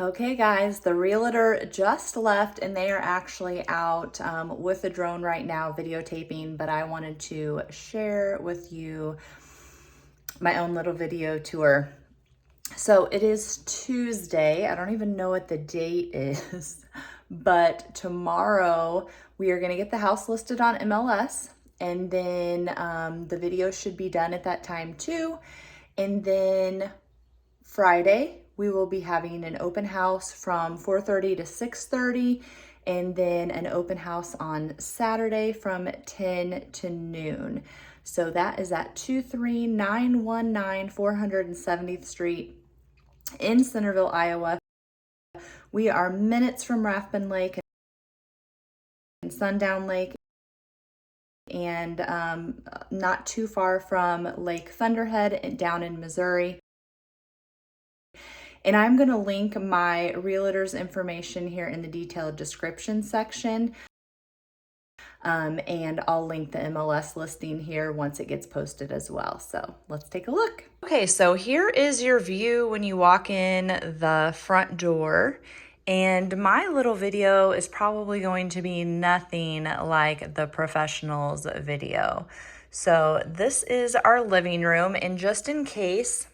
Okay guys, the realtor just left and they are actually out with a drone right now videotaping, but I wanted to share with you my own little video tour. So it is Tuesday. I don't even know what the date is, but tomorrow we are gonna get the house listed on MLS, and then the video should be done at that time too. And then Friday, we will be having an open house from 4:30 to 6:30, and then an open house on Saturday from 10 to noon. So that is at 23919 470th Street in Centerville, Iowa. We are minutes from Rathbun Lake and Sundown Lake, and not too far from Lake Thunderhead down in Missouri. And I'm going to link my realtor's information here in the detailed description section. And I'll link the MLS listing here once it gets posted as well. So let's take a look. Okay, so here is your view when you walk in the front door. And my little video is probably going to be nothing like the professional's video. So this is our living room, and just in case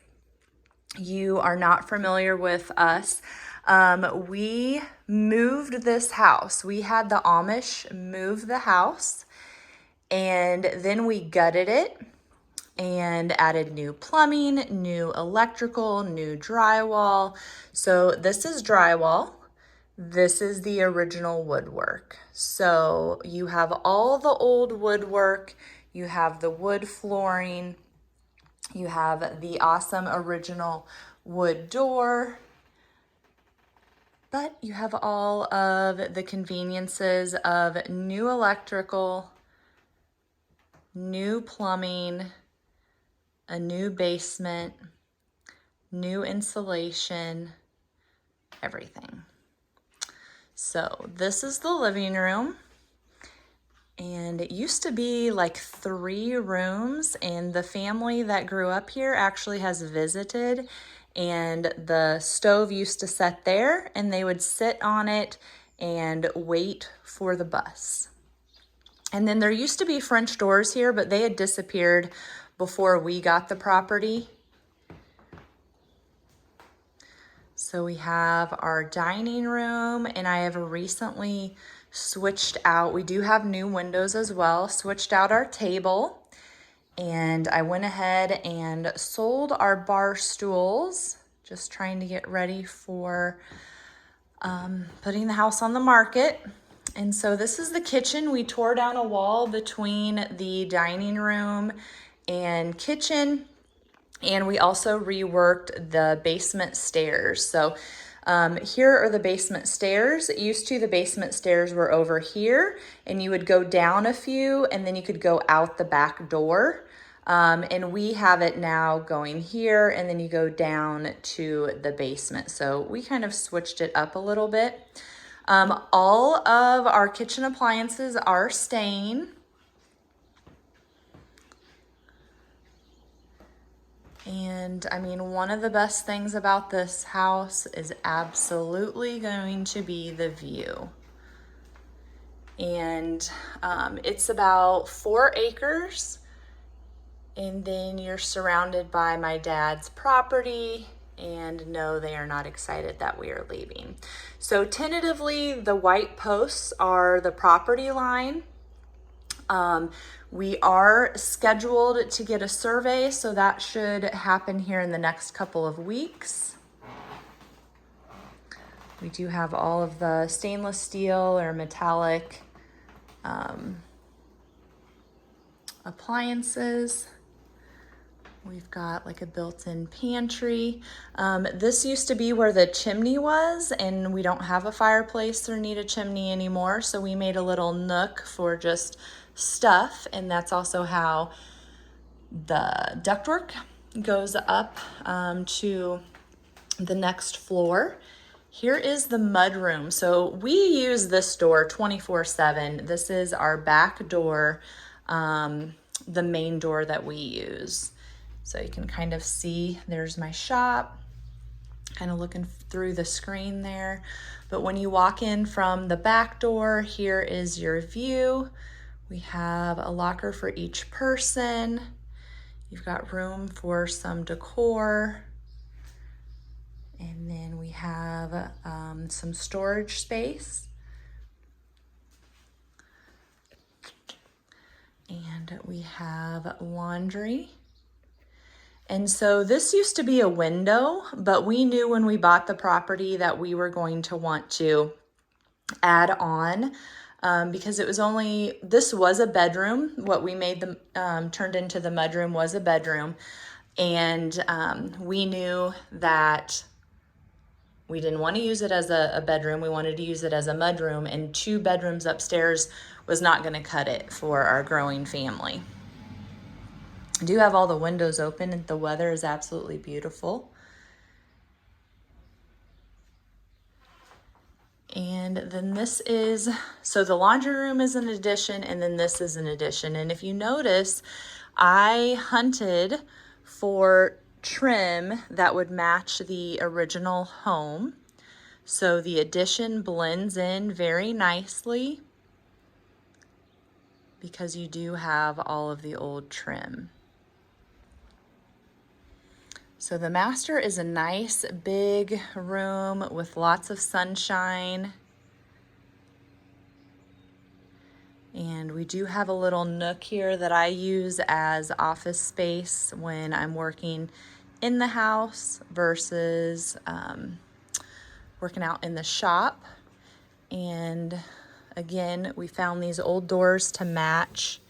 you are not familiar with us, we moved this house. We had the Amish move the house, and then we gutted it and added new plumbing, new electrical, new drywall. So this is drywall. This is the original woodwork. So you have all the old woodwork, you have the wood flooring, you have the awesome original wood door, but you have all of the conveniences of new electrical, new plumbing, a new basement, new insulation, everything. So this is the living room. And it used to be like 3 rooms, and the family that grew up here actually has visited, and the stove used to sit there and they would sit on it and wait for the bus. And then there used to be French doors here, but they had disappeared before we got the property. So we have our dining room, and I have recently switched out, we do have new windows as well, switched out our table, and I went ahead and sold our bar stools, just trying to get ready for putting the house on the market. And so this is the kitchen. We tore down a wall between the dining room and kitchen, and we also reworked the basement stairs. So here are the basement stairs. The basement stairs were over here, and you would go down a few and then you could go out the back door. And we have it now going here, and then you go down to the basement. So we kind of switched it up a little bit. All of our kitchen appliances are staying. And I mean, one of the best things about this house is absolutely going to be the view. And it's about 4 acres. And then you're surrounded by my dad's property. And no, they are not excited that we are leaving. So tentatively, the white posts are the property line. We are scheduled to get a survey, so that should happen here in the next couple of weeks. We do have all of the stainless steel or metallic appliances. We've got like a built-in pantry. This used to be where the chimney was, and we don't have a fireplace or need a chimney anymore, so we made a little nook for just stuff, and that's also how the ductwork goes up to the next floor. Here is the mud room. So we use this door 24/7. This is our back door, the main door that we use. So you can kind of see there's my shop, kind of looking through the screen there. But when you walk in from the back door, here is your view. We have a locker for each person. You've got room for some decor. And then we have some storage space. And we have laundry. And so this used to be a window, but we knew when we bought the property that we were going to want to add on because it was this was a bedroom. What we made turned into the mudroom was a bedroom. And we knew that we didn't want to use it as a bedroom. We wanted to use it as a mudroom, and 2 bedrooms upstairs was not going to cut it for our growing family. I do have all the windows open and the weather is absolutely beautiful. And then so the laundry room is an addition, and then this is an addition. And if you notice, I hunted for trim that would match the original home. So the addition blends in very nicely because you do have all of the old trim. So the master is a nice big room with lots of sunshine. And we do have a little nook here that I use as office space when I'm working in the house versus working out in the shop. And again, we found these old doors to match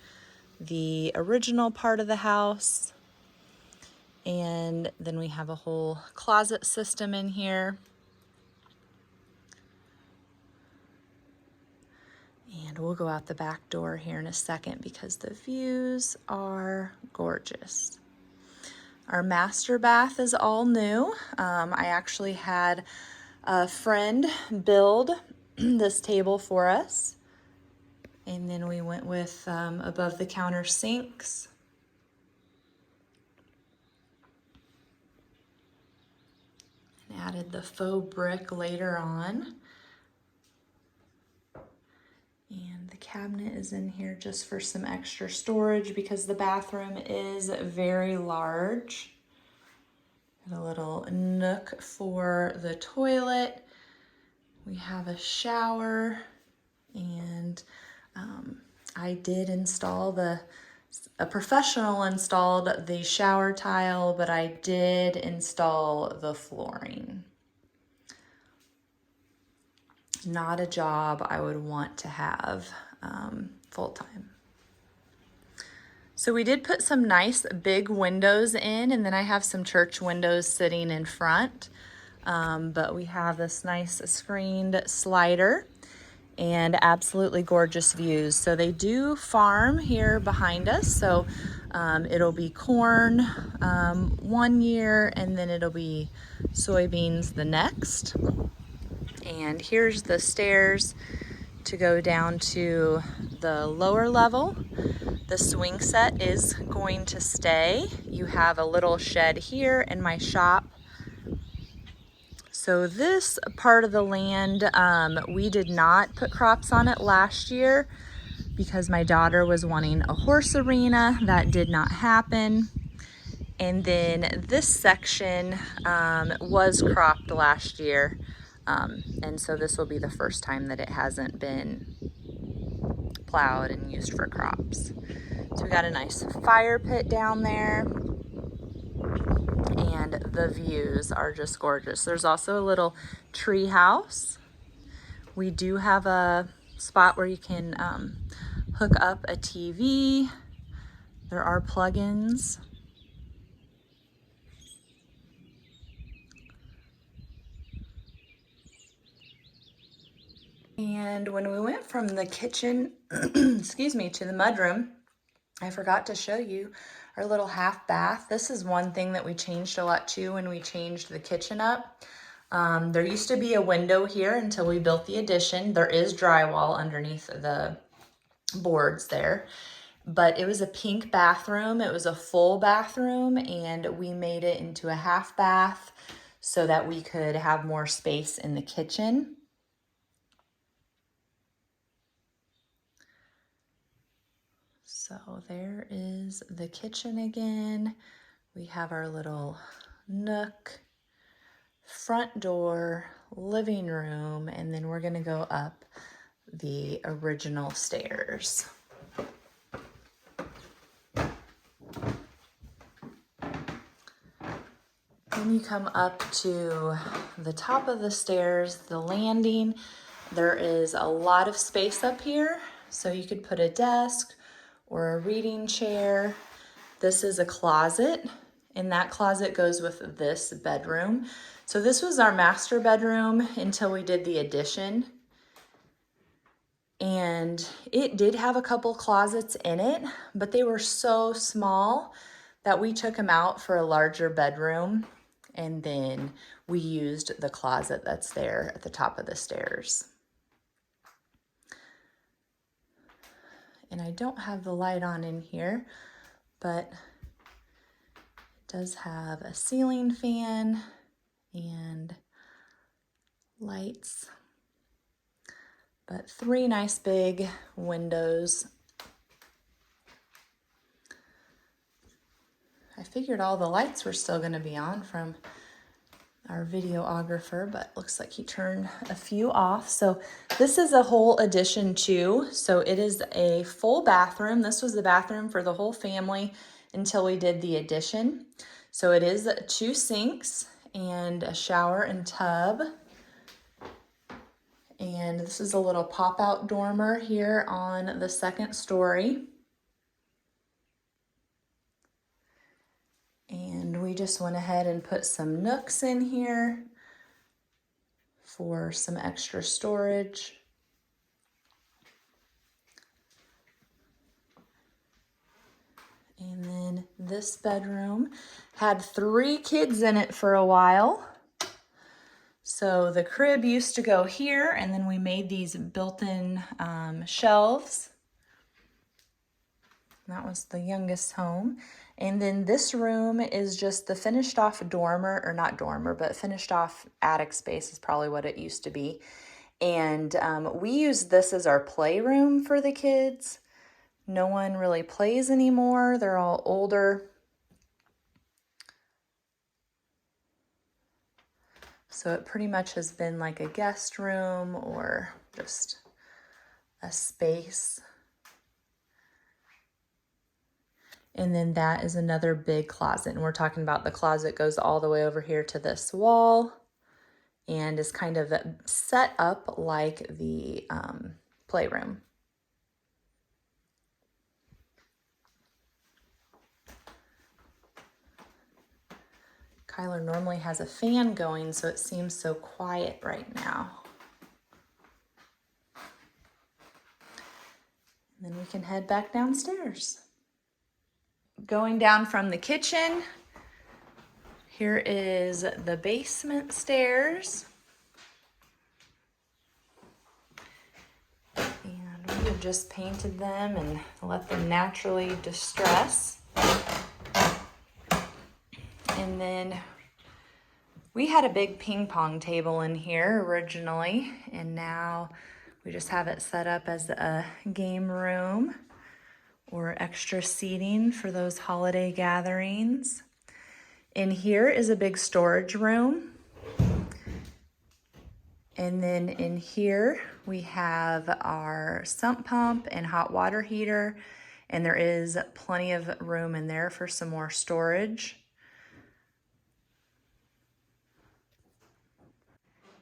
the original part of the house. And then we have a whole closet system in here. And we'll go out the back door here in a second because the views are gorgeous. Our master bath is all new. I actually had a friend build this table for us. And then we went with above the counter sinks. And added the faux brick later on. And the cabinet is in here just for some extra storage because the bathroom is very large. Got a little nook for the toilet. We have a shower, and I did install a professional installed the shower tile, but I did install the flooring. Not a job I would want to have full-time. So we did put some nice big windows in, and then I have some church windows sitting in front. But we have this nice screened slider and absolutely gorgeous views. So they do farm here behind us. So it'll be corn one year, and then it'll be soybeans the next. And here's the stairs to go down to the lower level. The swing set is going to stay. You have a little shed here in my shop. So this part of the land, we did not put crops on it last year because my daughter was wanting a horse arena. That did not happen. And then this section was cropped last year. And so this will be the first time that it hasn't been plowed and used for crops. So we got a nice fire pit down there, and the views are just gorgeous. There's also a little tree house. We do have a spot where you can hook up a TV. There are plugins. And when we went from the kitchen, excuse me, to the mudroom, I forgot to show you our little half bath. This is one thing that we changed a lot too when we changed the kitchen up. There used to be a window here until we built the addition. There is drywall underneath the boards there, but it was a pink bathroom. It was a full bathroom, and we made it into a half bath. so that we could have more space in the kitchen. So there is the kitchen again. We have our little nook, front door, living room, and then we're gonna go up the original stairs. When you come up to the top of the stairs, the landing, there is a lot of space up here. So you could put a desk or a reading chair. This is a closet, and that closet goes with this bedroom. So this was our master bedroom until we did the addition. And it did have a couple closets in it, but they were so small that we took them out for a larger bedroom. And then we used the closet that's there at the top of the stairs. And I don't have the light on in here, but it does have a ceiling fan and lights. But 3 nice big windows. I figured all the lights were still going to be on from our videographer, but looks like he turned a few off. So this is a whole addition too. So it is a full bathroom. This was the bathroom for the whole family until we did the addition. So it is 2 sinks and a shower and tub. And this is a little pop-out dormer here on the 2nd story. And we just went ahead and put some nooks in here for some extra storage. And then this bedroom had 3 kids in it for a while. So the crib used to go here, and then we made these built-in shelves. That was the youngest home. And then this room is just the finished off dormer, or not dormer, but finished off attic space is probably what it used to be. And we use this as our playroom for the kids. No one really plays anymore. They're all older. So it pretty much has been like a guest room or just a space. And then that is another big closet. And we're talking about the closet goes all the way over here to this wall and is kind of set up like the playroom. Kyler normally has a fan going, so it seems so quiet right now. And then we can head back downstairs. Going down from the kitchen, here is the basement stairs. And we have just painted them and let them naturally distress. And then we had a big ping pong table in here originally, and now we just have it set up as a game room or extra seating for those holiday gatherings. In here is a big storage room. And then in here we have our sump pump and hot water heater, and there is plenty of room in there for some more storage.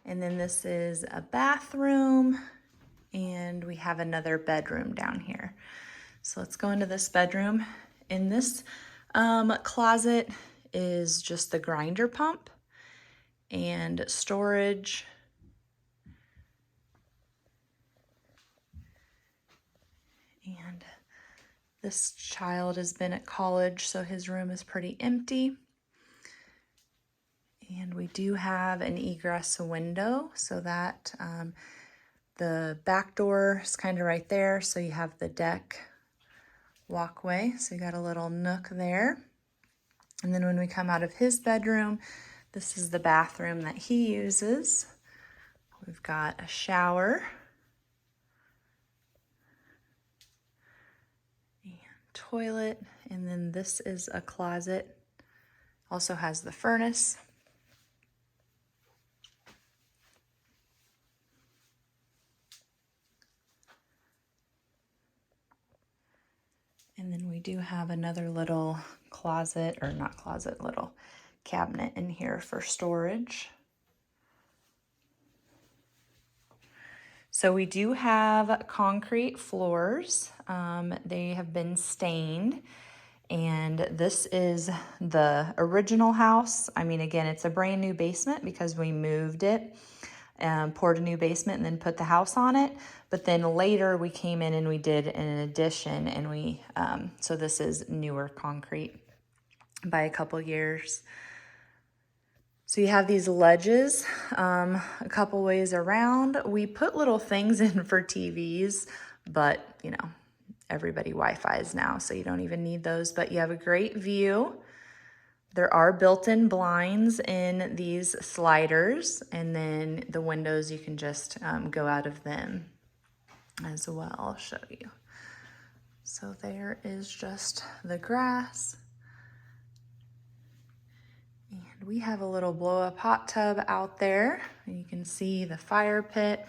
And then this is a bathroom, and we have another bedroom down here. So let's go into this bedroom. In this closet is just the grinder pump and storage. And this child has been at college, so his room is pretty empty. And we do have an egress window, so that the back door is kind of right there. So you have the deck walkway. So you got a little nook there. And then when we come out of his bedroom, This is the bathroom that he uses. We've got a shower and toilet, and then this is a closet. Also has the furnace. And then we do have another little closet, or not closet, little cabinet in here for storage. So we do have concrete floors. They have been stained, and this is the original house. I mean, again, it's a brand new basement because we moved it, poured a new basement and then put the house on it. But then later we came in and we did an addition, and we, so this is newer concrete by a couple years. So you have these ledges a couple ways around. We put little things in for TVs, but you know, everybody Wi-Fi's now, so you don't even need those, but you have a great view. There are built-in blinds in these sliders, and then the windows, you can just go out of them as well. I'll show you. So there is just the grass. And we have a little blow-up hot tub out there, and you can see the fire pit.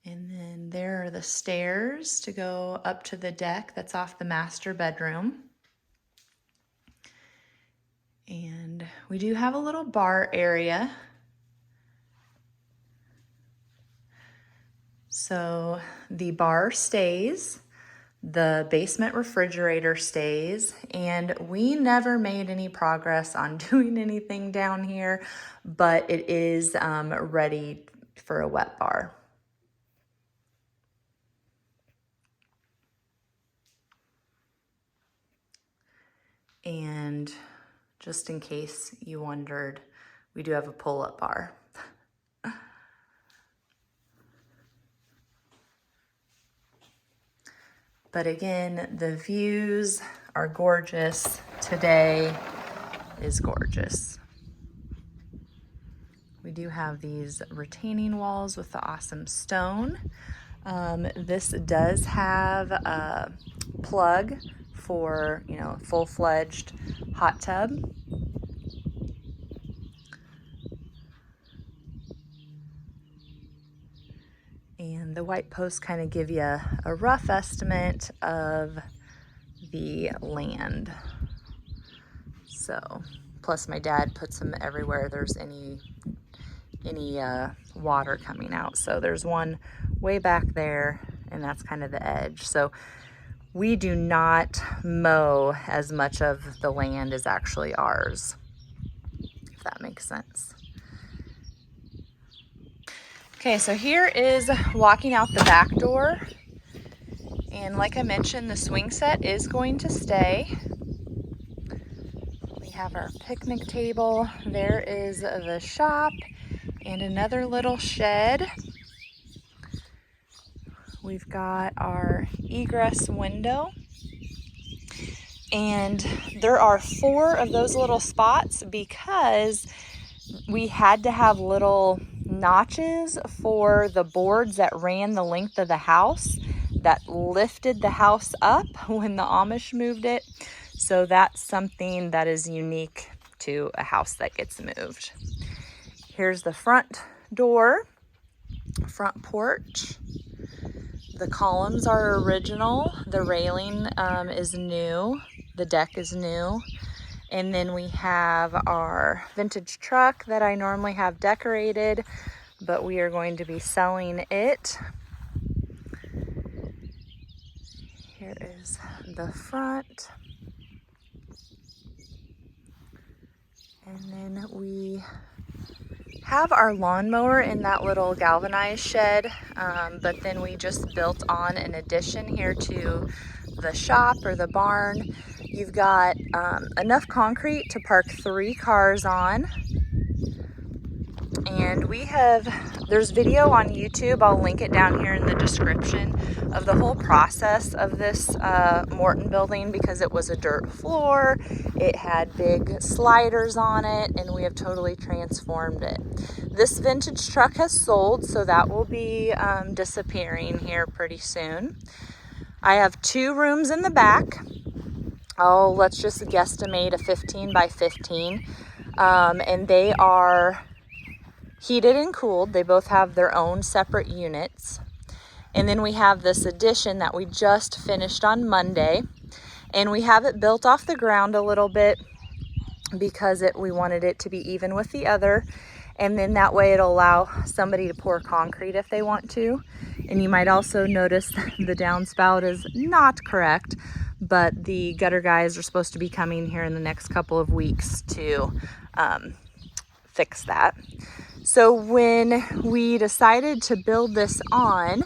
And then there are the stairs to go up to the deck that's off the master bedroom. And we do have a little bar area. So the bar stays, the basement refrigerator stays, and we never made any progress on doing anything down here, but it is ready for a wet bar. And just in case you wondered, we do have a pull-up bar. But again, the views are gorgeous. Today is gorgeous. We do have these retaining walls with the awesome stone. This does have a plug for, you know, full-fledged hot tub. And the white posts kind of give you a rough estimate of the land. So, plus my dad puts them everywhere there's any water coming out. So there's one way back there, and that's kind of the edge. So we do not mow as much of the land as actually ours, if that makes sense. Okay, so here is walking out the back door. And like I mentioned, the swing set is going to stay. We have our picnic table. There is the shop and another little shed. We've got our egress window. And there are 4 of those little spots because we had to have little notches for the boards that ran the length of the house that lifted the house up when the Amish moved it. So that's something that is unique to a house that gets moved. Here's the front door, front porch. The columns are original. The railing is new. The deck is new. And then we have our vintage truck that I normally have decorated, but we are going to be selling it. Here is the front. And then we have our lawnmower in that little galvanized shed, but then we just built on an addition here to the shop or the barn. You've got enough concrete to park 3 cars on. And there's video on YouTube, I'll link it down here in the description, of the whole process of this Morton building, because it was a dirt floor, it had big sliders on it, and we have totally transformed it. This vintage truck has sold, so that will be disappearing here pretty soon. I have 2 rooms in the back. Let's just guesstimate a 15 by 15. And they are heated and cooled. They both have their own separate units. And then we have this addition that we just finished on Monday. And we have it built off the ground a little bit because we wanted it to be even with the other. And then that way it'll allow somebody to pour concrete if they want to. And you might also notice the downspout is not correct, but the gutter guys are supposed to be coming here in the next couple of weeks to fix that. So when we decided to build this on,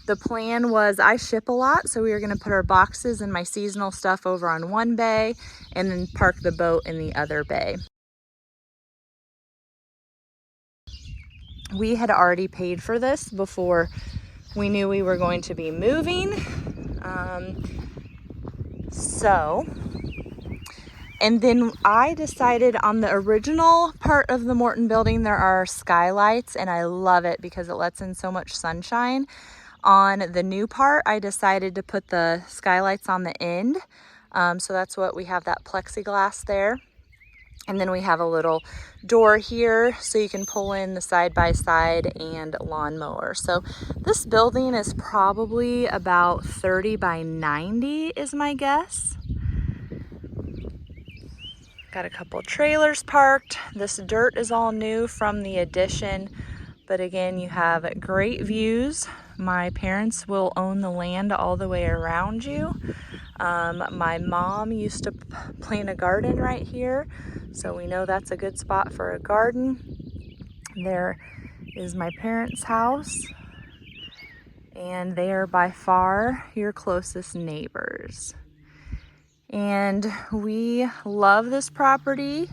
the plan was I ship a lot, so we were going to put our boxes and my seasonal stuff over on one bay and then park the boat in the other bay. We had already paid for this before we knew we were going to be moving. And then I decided on the original part of the Morton building, there are skylights, and I love it because it lets in so much sunshine. On the new part, I decided to put the skylights on the end. So that's what we have, that plexiglass there. And then we have a little door here so you can pull in the side-by-side and lawnmower. So this building is probably about 30 by 90 is my guess. Got a couple trailers parked. This dirt is all new from the addition, but again, you have great views. My parents will own the land all the way around you. My mom used to plant a garden right here, so we know that's a good spot for a garden. There is my parents' house, and they are by far your closest neighbors. And we love this property,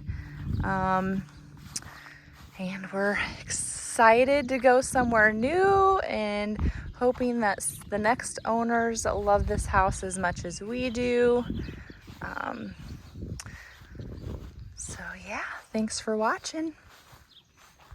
and we're excited to go somewhere new and hoping that the next owners love this house as much as we do. So yeah, thanks for watching.